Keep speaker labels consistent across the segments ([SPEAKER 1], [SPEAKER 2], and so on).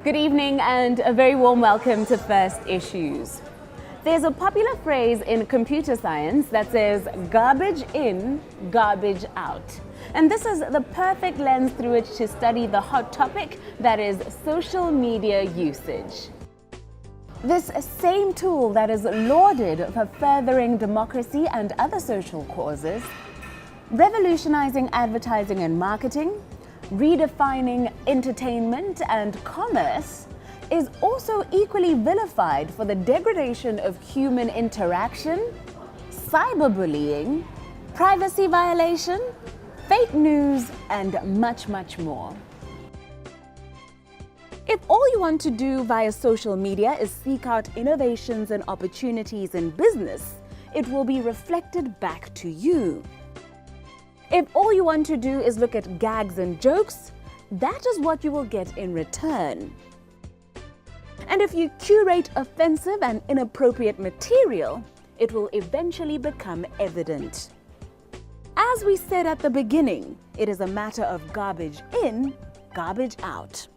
[SPEAKER 1] Good evening and a very warm welcome to First Issues. There's a popular phrase in computer science that says garbage in, garbage out. And this is the perfect lens through which to study the hot topic that is social media usage. This same tool that is lauded for furthering democracy and other social causes, revolutionizing advertising and marketing, redefining entertainment and commerce, is also equally vilified for the degradation of human interaction, cyberbullying, privacy violation, fake news, and much, much more. If all you want to do via social media is seek out innovations and opportunities in business, it will be reflected back to you. If all you want to do is look at gags and jokes, that is what you will get in return. And if you curate offensive and inappropriate material, it will eventually become evident. As we said at the beginning, it is a matter of garbage in, garbage out.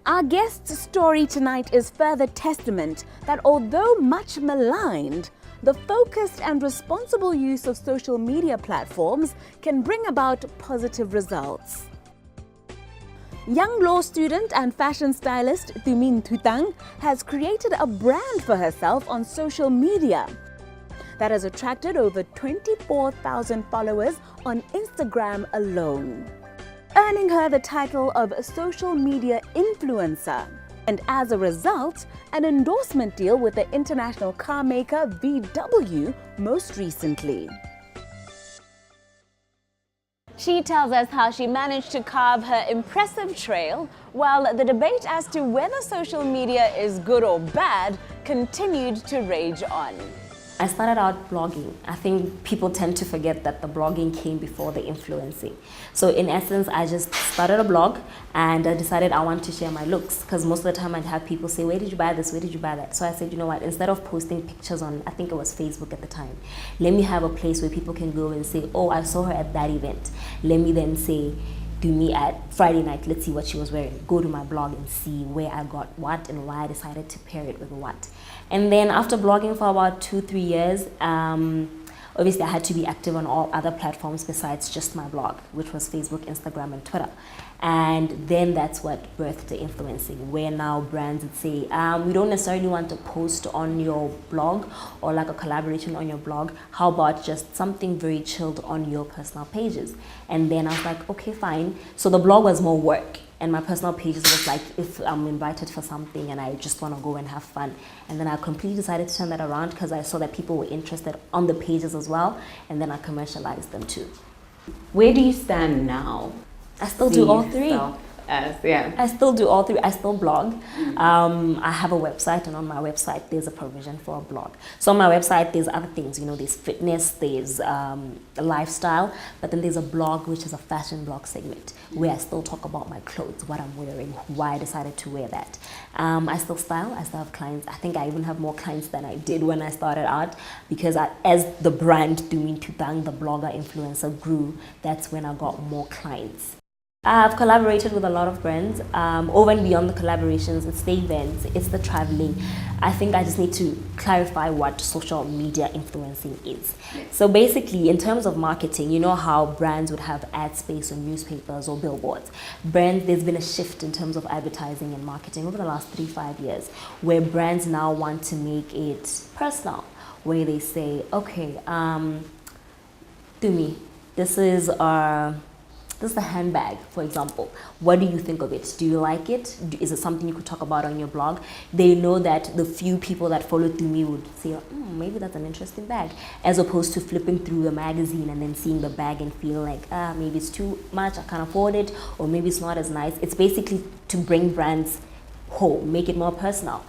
[SPEAKER 1] Our guest's story tonight is further testament that although much maligned, the focused and responsible use of social media platforms can bring about positive results. Young law student and fashion stylist Tumi Ntutang has created a brand for herself on social media that has attracted over 24,000 followers on Instagram alone, earning her the title of social media influencer. And as a result, an endorsement deal with the international car maker VW most recently. She tells us how she managed to carve her impressive trail while the debate as to whether social media is good or bad continued to rage on.
[SPEAKER 2] I started out blogging. I think people tend to forget that the blogging came before the influencing. So in essence, I just started a blog and I decided I want to share my looks, because most of the time I'd have people say, where did you buy this? Where did you buy that? So I said, you know what, instead of posting pictures on, I think it was Facebook at the time, let me have a place where people can go and say, oh, I saw her at that event. Let me then say, do me at Friday night, let's see what she was wearing. Go to my blog and see where I got what and why I decided to pair it with what. And then after blogging for about 2-3 years, obviously I had to be active on all other platforms besides just my blog, which was Facebook, Instagram, and Twitter. And then that's what birthed the influencing, where now brands would say, we don't necessarily want to post on your blog or like a collaboration on your blog. How about just something very chilled on your personal pages? And then I was like, okay, fine. So the blog was more work. And my personal pages was like, if I'm invited for something and I just want to go and have fun. And then I completely decided to turn that around because I saw that people were interested on the pages as well. And then I commercialized them too.
[SPEAKER 1] Where do you stand now?
[SPEAKER 2] I still do all three. I still do all three. I still blog. I have a website, and on my website there's a provision for a blog. So on my website there's other things, you know, there's fitness, there's lifestyle, but then there's a blog which is a fashion blog segment where I still talk about my clothes, what I'm wearing, why I decided to wear that. I still style, I still have clients. I think I even have more clients than I did when I started out, because as the brand Tumi Ntutang, the blogger influencer, grew, that's when I got more clients. I've collaborated with a lot of brands. Over and beyond the collaborations, it's the events, it's the traveling. I think I just need to clarify what social media influencing is. So basically, in terms of marketing, you know how brands would have ad space on newspapers or billboards. There's been a shift in terms of advertising and marketing over the last 3-5 years, where brands now want to make it personal, where they say, okay, Tumi, this is a handbag, for example. What do you think of it? Do you like it? Is it something you could talk about on your blog? They know that the few people that follow me would say, maybe that's an interesting bag, as opposed to flipping through the magazine and then seeing the bag and feel like, maybe it's too much, I can't afford it, or maybe it's not as nice. It's basically to bring brands home, make it more personal.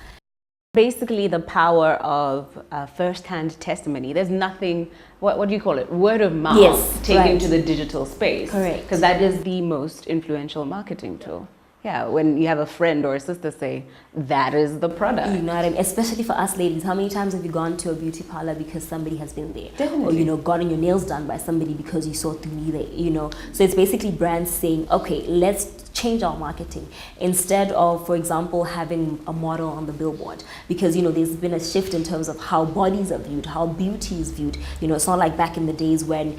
[SPEAKER 1] Basically the power of first-hand testimony. There's nothing, what do you call it? Word of mouth,
[SPEAKER 2] yes,
[SPEAKER 1] taken to the digital space.
[SPEAKER 2] Correct.
[SPEAKER 1] Because that is the most influential marketing tool. Yeah, when you have a friend or a sister say, that is the product.
[SPEAKER 2] You know what I mean? Especially for us ladies, how many times have you gone to a beauty parlor because somebody has been there?
[SPEAKER 1] Definitely.
[SPEAKER 2] Or, gotten your nails done by somebody because you saw Tumi there, So it's basically brands saying, okay, let's change our marketing instead of, for example, having a model on the billboard, because there's been a shift in terms of how bodies are viewed, how beauty is viewed. It's not like back in the days when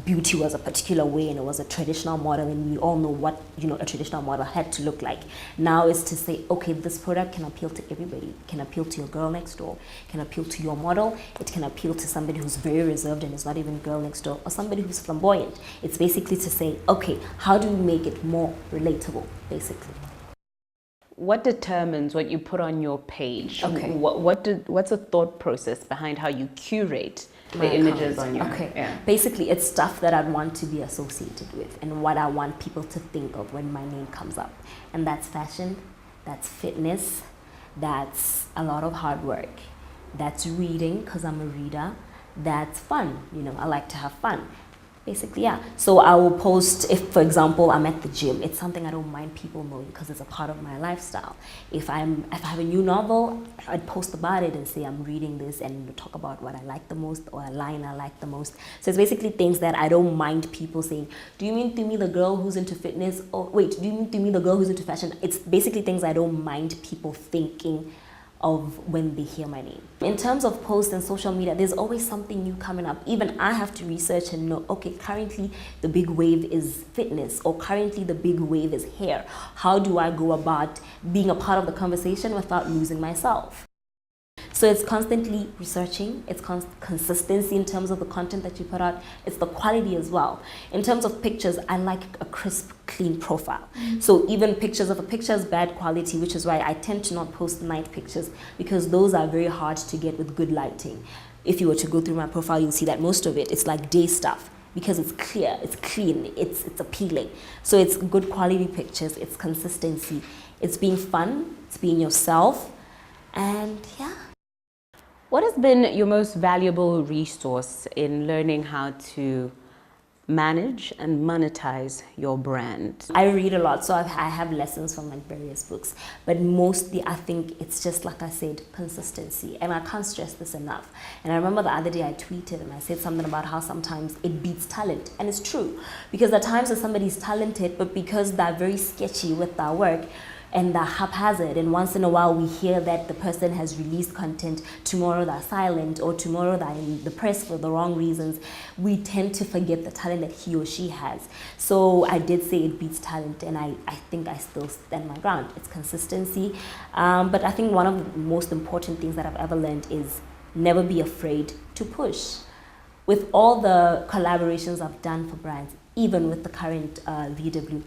[SPEAKER 2] beauty was a particular way and it was a traditional model, and we all know what a traditional model had to look like. Now it's to say, okay, this product can appeal to everybody. It can appeal to your girl next door, it can appeal to your model, it can appeal to somebody who's very reserved and is not even girl next door, or somebody who's flamboyant. It's basically to say, okay, how do we make it more relatable, basically?
[SPEAKER 1] What determines what you put on your page?
[SPEAKER 2] Okay.
[SPEAKER 1] What's the thought process behind how you curate the images on your?
[SPEAKER 2] Okay.
[SPEAKER 1] Yeah.
[SPEAKER 2] Basically, it's stuff that I'd want to be associated with and what I want people to think of when my name comes up. And that's fashion, that's fitness, that's a lot of hard work, that's reading, because I'm a reader, that's fun. I like to have fun. Basically, yeah. So I will post, if, for example, I'm at the gym, it's something I don't mind people knowing because it's a part of my lifestyle. If I have a new novel, I'd post about it and say I'm reading this and talk about what I like the most or a line I like the most. So it's basically things that I don't mind people saying, do you mean to me the girl who's into fitness? Or wait, do you mean to me the girl who's into fashion? It's basically things I don't mind people thinking of when they hear my name. In terms of posts and social media, there's always something new coming up. Even I have to research and know, okay, currently the big wave is fitness, or currently the big wave is hair. How do I go about being a part of the conversation without losing myself? So it's constantly researching, it's consistency in terms of the content that you put out, it's the quality as well. In terms of pictures, I like a crisp, clean profile. So even pictures, if a picture is bad quality, which is why I tend to not post night pictures, because those are very hard to get with good lighting. If you were to go through my profile, you'll see that most of it's like day stuff, because it's clear, it's clean, it's appealing. So it's good quality pictures, it's consistency, it's being fun, it's being yourself, and yeah.
[SPEAKER 1] What has been your most valuable resource in learning how to manage and monetize your brand?
[SPEAKER 2] I read a lot, so I have lessons from like various books, but mostly I think it's just, like I said, consistency, and I can't stress this enough. And I remember the other day I tweeted and I said something about how sometimes it beats talent, and it's true, because at times that somebody's talented, but because they're very sketchy with their work and they're haphazard, and once in a while we hear that the person has released content, tomorrow they're silent, or tomorrow they're in the press for the wrong reasons, we tend to forget the talent that he or she has. So I did say it beats talent, and I think I still stand my ground. It's consistency, but I think one of the most important things that I've ever learned is never be afraid to push. With all the collaborations I've done for brands, even with the current VW,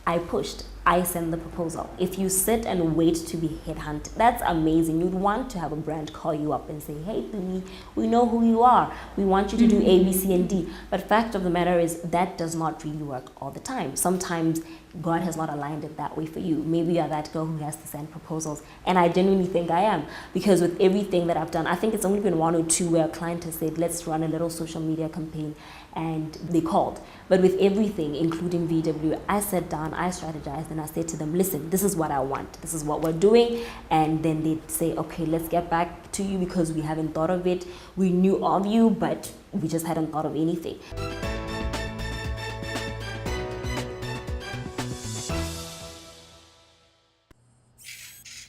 [SPEAKER 2] I pushed. I send the proposal. If you sit and wait to be headhunted, that's amazing. You'd want to have a brand call you up and say, hey, Tumi, we know who you are. We want you to do A, B, C, and D. But fact of the matter is that does not really work all the time. Sometimes God has not aligned it that way for you. Maybe you're that girl who has to send proposals. And I genuinely think I am. Because with everything that I've done, I think it's only been one or two where a client has said, let's run a little social media campaign. And they called. But with everything, including VW, I sat down, I strategized, and I said to them, listen, this is what I want. This is what we're doing. And then they'd say, okay, let's get back to you because we haven't thought of it. We knew of you, but we just hadn't thought of anything.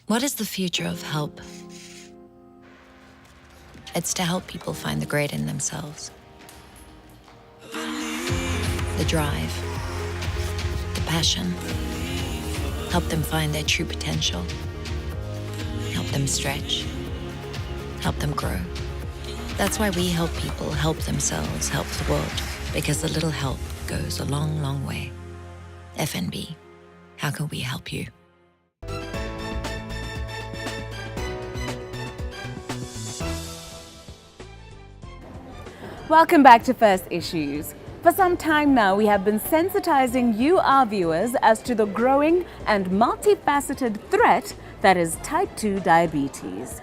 [SPEAKER 3] What is the future of help? It's to help people find the great in themselves. The drive, the passion. Help them find their true potential. Help them stretch. Help them grow. That's why we help people help themselves, help the world, because a little help goes a long, long way. FNB, how can we help you?
[SPEAKER 1] Welcome back to First Issues. For some time now, we have been sensitizing you, our viewers, as to the growing and multifaceted threat that is type 2 diabetes.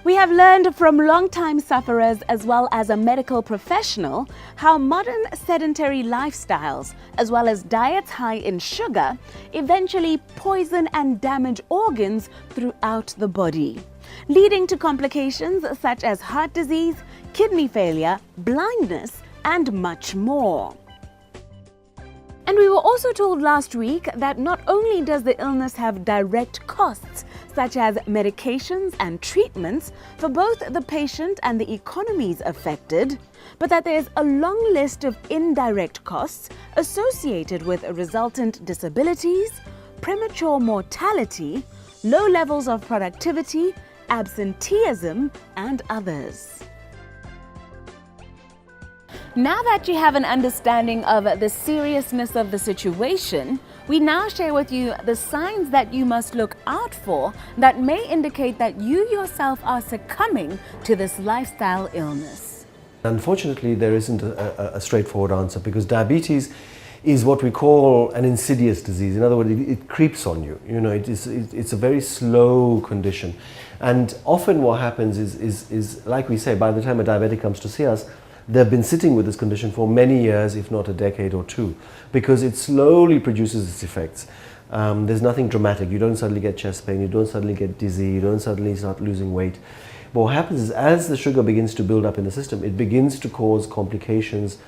[SPEAKER 1] We have learned from long-time sufferers as well as a medical professional how modern sedentary lifestyles, as well as diets high in sugar, eventually poison and damage organs throughout the body, leading to complications such as heart disease, kidney failure, blindness, and much more. And we were also told last week that not only does the illness have direct costs, such as medications and treatments for both the patient and the economies affected, but that there's a long list of indirect costs associated with resultant disabilities, premature mortality, low levels of productivity, absenteeism, and others. Now that you have an understanding of the seriousness of the situation, we now share with you the signs that you must look out for that may indicate that you yourself are succumbing to this lifestyle illness.
[SPEAKER 4] Unfortunately, there isn't a straightforward answer, because diabetes is what we call an insidious disease. In other words, it creeps on you. You know, it's a very slow condition. And often what happens is, like we say, by the time a diabetic comes to see us, they've been sitting with this condition for many years, if not a decade or two, because it slowly produces its effects. There's nothing dramatic. You don't suddenly get chest pain, you don't suddenly get dizzy, you don't suddenly start losing weight. But what happens is, as the sugar begins to build up in the system, it begins to cause complications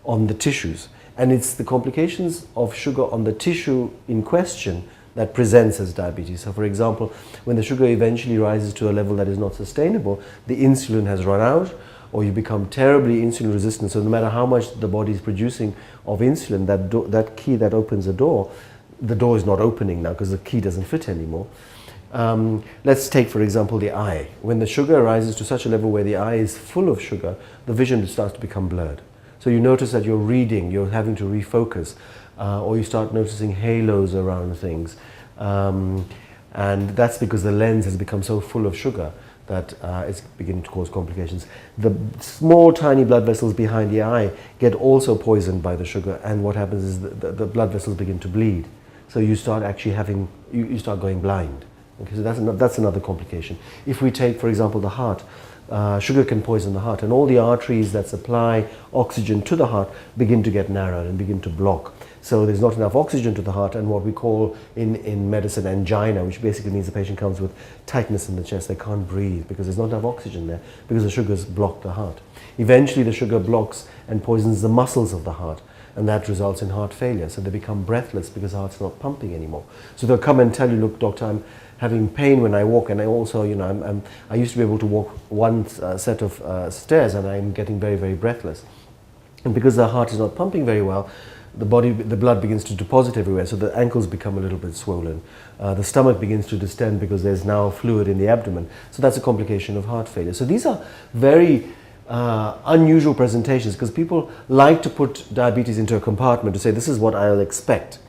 [SPEAKER 4] on the tissues. And it's the complications of sugar on the tissue in question that presents as diabetes. So for example, when the sugar eventually rises to a level that is not sustainable, the insulin has run out, or you become terribly insulin resistant. So no matter how much the body is producing of insulin, that key that opens the door is not opening now because the key doesn't fit anymore. Let's take, for example, the eye. When the sugar rises to such a level where the eye is full of sugar, the vision starts to become blurred. So you notice that you're reading, you're having to refocus, or you start noticing halos around things. And that's because the lens has become so full of sugar that it's beginning to cause complications. The small tiny blood vessels behind the eye get also poisoned by the sugar, and what happens is the blood vessels begin to bleed. So you start actually you start going blind. Okay, so that's another complication. If we take, for example, the heart, sugar can poison the heart, and all the arteries that supply oxygen to the heart begin to get narrowed and begin to block. So there's not enough oxygen to the heart, and what we call in medicine angina, which basically means the patient comes with tightness in the chest. They can't breathe because there's not enough oxygen there, because the sugars block the heart. Eventually the sugar blocks and poisons the muscles of the heart, and that results in heart failure. So they become breathless because the heart's not pumping anymore. So they'll come and tell you, look doctor, I'm having pain when I walk, and I also, you know, I used to be able to walk one set of stairs, and I'm getting very, very breathless. And because the heart is not pumping very well, the blood begins to deposit everywhere, so the ankles become a little bit swollen. The stomach begins to distend because there's now fluid in the abdomen. So that's a complication of heart failure. So these are very unusual presentations, because people like to put diabetes into a compartment to say, this is what I'll expect.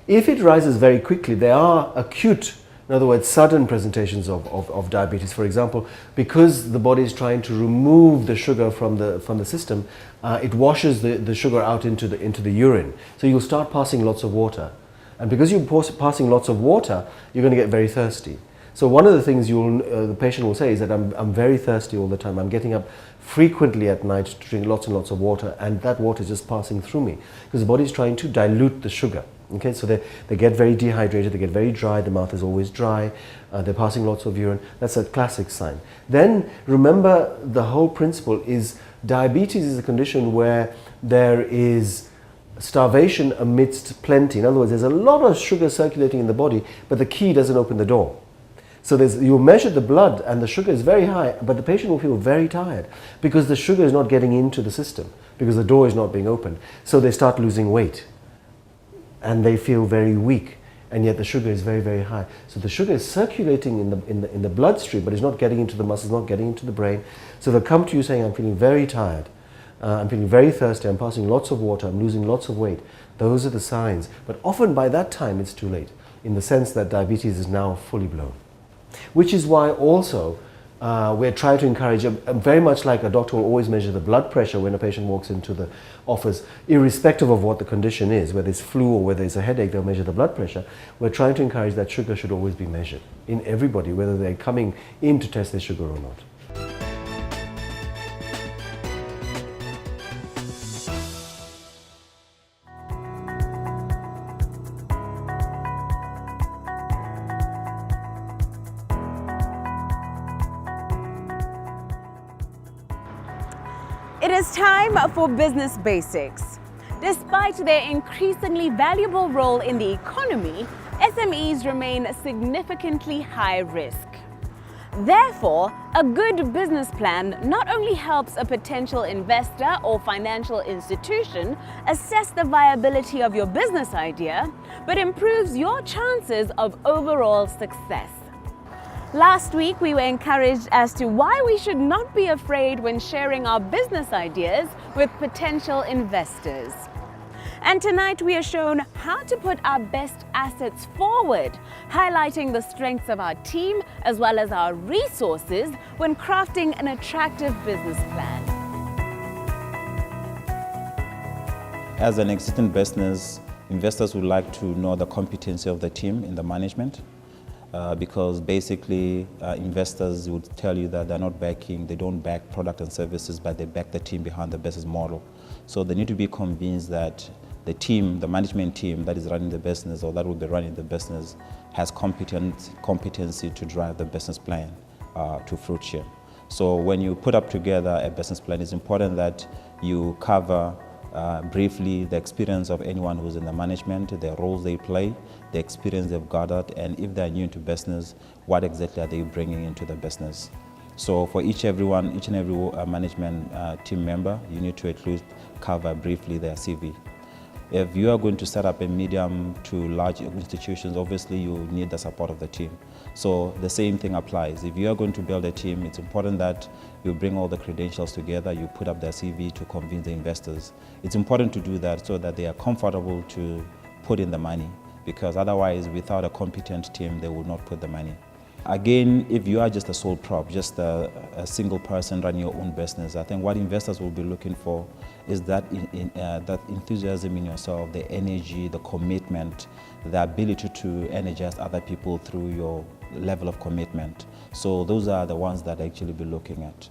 [SPEAKER 4] If it rises very quickly, there are acute, in other words, sudden presentations of diabetes. For example, because the body is trying to remove the sugar from the system, it washes the sugar out into the urine. So you'll start passing lots of water. And because you're passing lots of water, you're going to get very thirsty. So one of the things the patient will say is that I'm very thirsty all the time. I'm getting up frequently at night to drink lots and lots of water, and that water is just passing through me, because the body is trying to dilute the sugar. Okay, so they get very dehydrated, they get very dry, the mouth is always dry, they're passing lots of urine. That's a classic sign. Then remember, the whole principle is diabetes is a condition where there is starvation amidst plenty. In other words, there's a lot of sugar circulating in the body, but the key doesn't open the door. So you measure the blood and the sugar is very high, but the patient will feel very tired because the sugar is not getting into the system, because the door is not being opened. So they start losing weight, and they feel very weak, and yet the sugar is very, very high. So the sugar is circulating in the bloodstream, but it's not getting into the muscles, not getting into the brain. So they'll come to you saying, I'm feeling very tired, I'm feeling very thirsty, I'm passing lots of water, I'm losing lots of weight. Those are the signs. But often by that time it's too late, in the sense that diabetes is now fully blown. Which is why also we're trying to encourage, very much like a doctor will always measure the blood pressure when a patient walks into the office, irrespective of what the condition is, whether it's flu or whether it's a headache, they'll measure the blood pressure. We're trying to encourage that sugar should always be measured in everybody, whether they're coming in to test their sugar or not.
[SPEAKER 1] It is time for Business Basics. Despite their increasingly valuable role in the economy, SMEs remain significantly high risk. Therefore, a good business plan not only helps a potential investor or financial institution assess the viability of your business idea, but improves your chances of overall success. Last week, we were encouraged as to why we should not be afraid when sharing our business ideas with potential investors. And tonight we are shown how to put our best assets forward, highlighting the strengths of our team as well as our resources when crafting an attractive business plan.
[SPEAKER 5] As an existing business, investors would like to know the competency of the team in the management. Because basically investors would tell you that they don't back product and services, but they back the team behind the business model. So they need to be convinced that the team, the management team that is running the business or that will be running the business has competency to drive the business plan to fruition. So when you put up together a business plan, it's important that you cover briefly the experience of anyone who's in the management, the roles they play, the experience they've gathered, and if they're new to business, what exactly are they bringing into the business. So for each and every management team member, you need to at least cover briefly their CV. If you are going to set up a medium to large institutions, obviously you need the support of the team. So the same thing applies. If you are going to build a team, it's important that you bring all the credentials together, you put up their CV to convince the investors. It's important to do that so that they are comfortable to put in the money, because otherwise, without a competent team, they will not put the money. Again, if you are just a sole prop, just a single person running your own business, I think what investors will be looking for is that enthusiasm in yourself, the energy, the commitment, the ability to energize other people through your level of commitment. So those are the ones that I actually be looking at.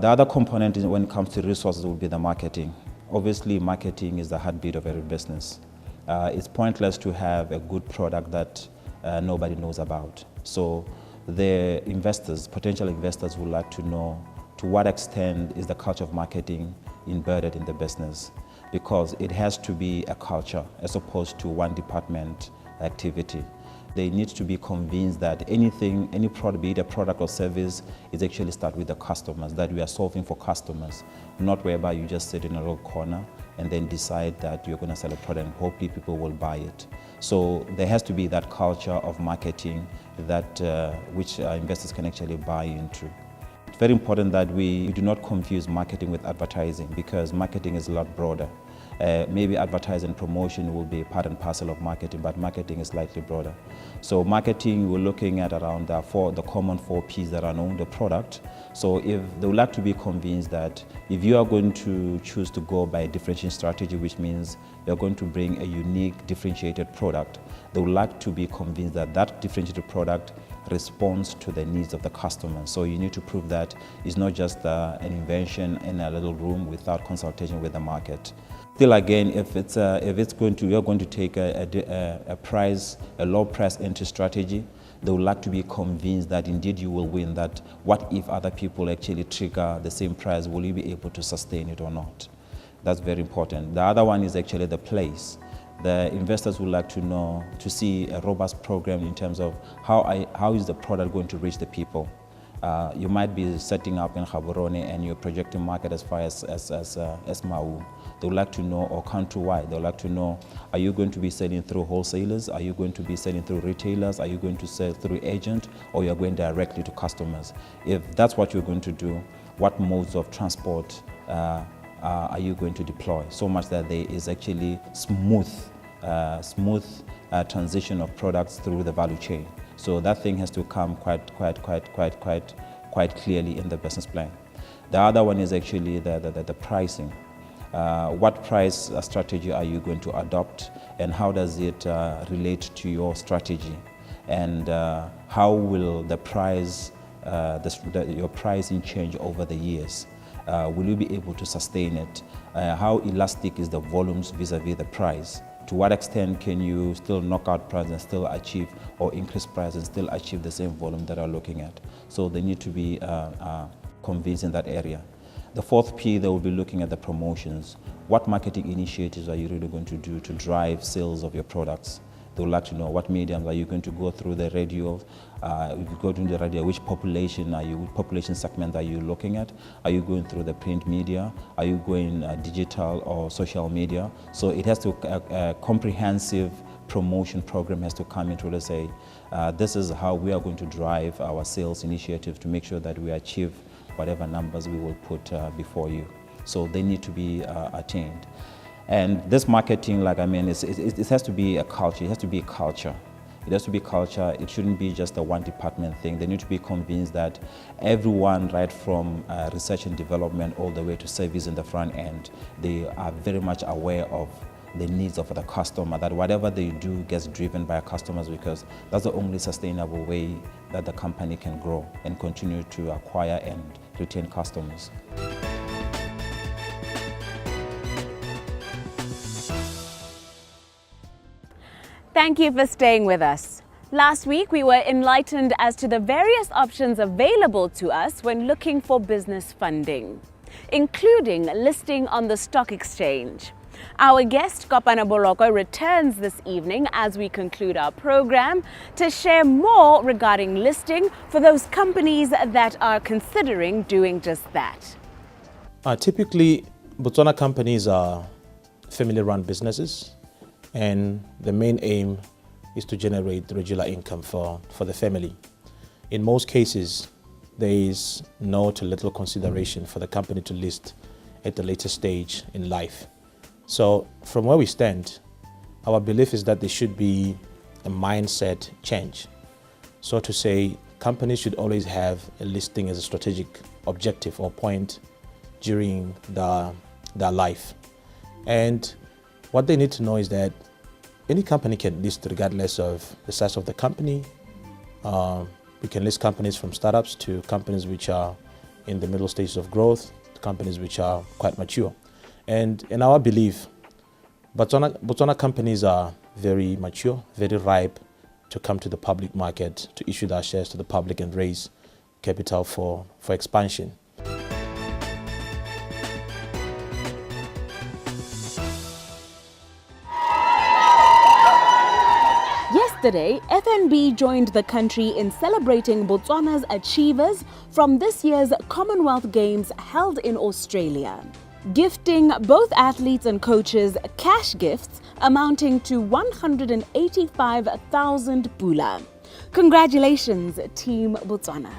[SPEAKER 5] The other component is when it comes to resources will be the marketing. Obviously, marketing is the heartbeat of every business. It's pointless to have a good product that nobody knows about. So the investors, potential investors would like to know to what extent is the culture of marketing embedded in the business, because it has to be a culture as opposed to one department activity. They need to be convinced that any product, be it a product or service, is actually start with the customers, that we are solving for customers, not whereby you just sit in a little corner and then decide that you're going to sell a product and hopefully people will buy it. So there has to be that culture of marketing that which investors can actually buy into. It's very important that we do not confuse marketing with advertising, because marketing is a lot broader. Maybe advertising and promotion will be part and parcel of marketing, but marketing is slightly broader. So marketing, we're looking at around the common 4 Ps that are known, the product. So if they would like to be convinced that if you are going to choose to go by a differentiation strategy, which means you're going to bring a unique differentiated product, they would like to be convinced that that differentiated product responds to the needs of the customer. So you need to prove that it's not just an invention in a little room without consultation with the market. Still, again, if you're going to take a low price entry strategy, they would like to be convinced that indeed you will win. That what if other people actually trigger the same price? Will you be able to sustain it or not? That's very important. The other one is actually the place. The investors would like to know, to see a robust program in terms of how is the product going to reach the people. You might be setting up in Gaborone and you're projecting market as far as Mau. They would like to know, or countrywide, they would like to know, are you going to be selling through wholesalers? Are you going to be selling through retailers? Are you going to sell through agent, or you're going directly to customers? If that's what you're going to do, what modes of transport are you going to deploy? So much that there is actually smooth transition of products through the value chain. So that thing has to come quite clearly in the business plan. The other one is actually the pricing. What price strategy are you going to adopt, and how does it relate to your strategy? And how will the price, your pricing change over the years? Will you be able to sustain it? How elastic is the volumes vis-a-vis the price? To what extent can you still knock out price and still achieve, or increase price and still achieve the same volume that you're looking at? So they need to be convinced in that area. The fourth P, they will be looking at the promotions. What marketing initiatives are you really going to do to drive sales of your products? They would like to know what mediums are you going to go through the radio. If you go to the radio, which population segment are you looking at? Are you going through the print media? Are you going digital or social media? So it has to, a comprehensive promotion program has to come into, let's say, this is how we are going to drive our sales initiative to make sure that we achieve whatever numbers we will put before you. So they need to be attained. And this marketing, like I mean, it has to be a culture. It has to be a culture. It has to be culture. It shouldn't be just a one department thing. They need to be convinced that everyone, right from research and development all the way to service in the front end, they are very much aware of the needs of the customer, that whatever they do gets driven by our customers, because that's the only sustainable way that the company can grow and continue to acquire and retain customers.
[SPEAKER 1] Thank you for staying with us. Last week, we were enlightened as to the various options available to us when looking for business funding, including listing on the stock exchange. Our guest, Kopana Boroko, returns this evening as we conclude our program to share more regarding listing for those companies that are considering doing just that.
[SPEAKER 6] Typically, Botswana companies are family-run businesses, and the main aim is to generate regular income for the family. In most cases, there is no to little consideration for the company to list at the later stage in life. So from where we stand, our belief is that there should be a mindset change. So to say, companies should always have a listing as a strategic objective or point during their life. And what they need to know is that any company can list regardless of the size of the company. We can list companies from startups to companies which are in the middle stages of growth, to companies which are quite mature. And in our belief, Botswana companies are very mature, very ripe to come to the public market, to issue their shares to the public and raise capital for expansion.
[SPEAKER 1] Yesterday, FNB joined the country in celebrating Botswana's achievers from this year's Commonwealth Games held in Australia, gifting both athletes and coaches cash gifts amounting to 185,000 pula. Congratulations, Team Botswana.